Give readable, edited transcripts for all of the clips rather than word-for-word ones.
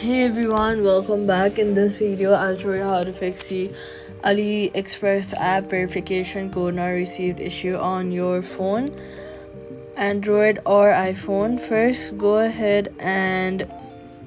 Hey everyone, welcome back. In this video, I'll show you how to fix the AliExpress app verification code not received issue on your phone, Android or iPhone. First, go ahead and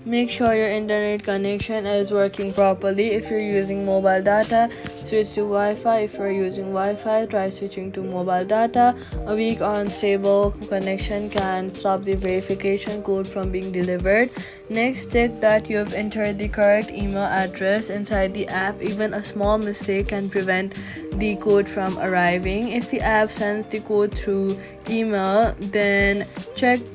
make sure your internet connection is working properly. If you're using mobile data, switch to Wi-Fi. If you're using Wi-Fi, try switching to mobile data. A weak or unstable connection can stop the verification code from being delivered. Next, check that you have entered the correct email address inside the app. Even a small mistake can prevent the code from arriving. If the app sends the code through email, then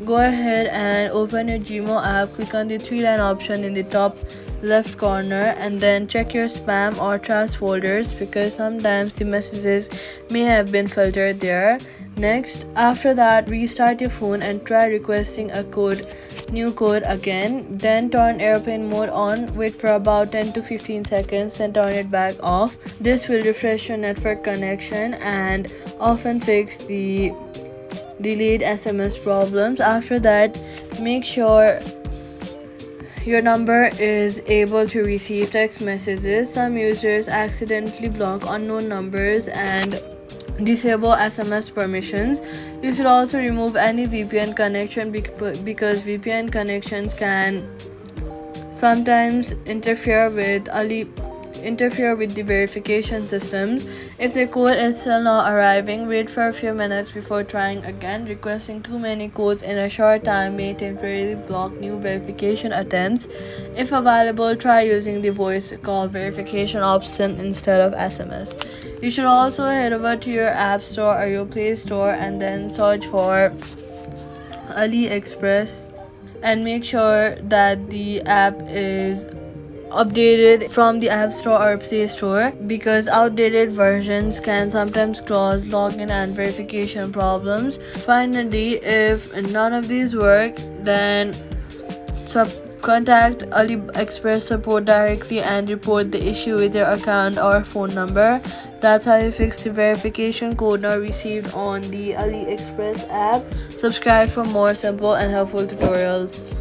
go ahead and open your Gmail app. Click on the three-line option in the top left corner and then check your spam or trash folders, because sometimes the messages may have been filtered there. Next, after that, restart your phone and try requesting a new code again. Then turn airplane mode on, wait for about 10 to 15 seconds, then turn it back off. This will refresh your network connection and often fix the delayed SMS problems. After that, make sure your number is able to receive text messages. Some users accidentally block unknown numbers and disable SMS permissions. You should also remove any VPN connection because VPN connections can sometimes interfere with the verification systems. If the code is still not arriving, wait for a few minutes before trying again. Requesting too many codes in a short time may temporarily block new verification attempts. If available, try using the voice call verification option instead of SMS. You should also head over to your App Store or your Play Store and then search for AliExpress and make sure that the app is updated from the App Store or Play Store, because outdated versions can sometimes cause login and verification problems. Finally, if none of these work, then contact AliExpress support directly and report the issue with your account or phone number. That's how you fix the verification code not received on the AliExpress app. Subscribe for more simple and helpful tutorials.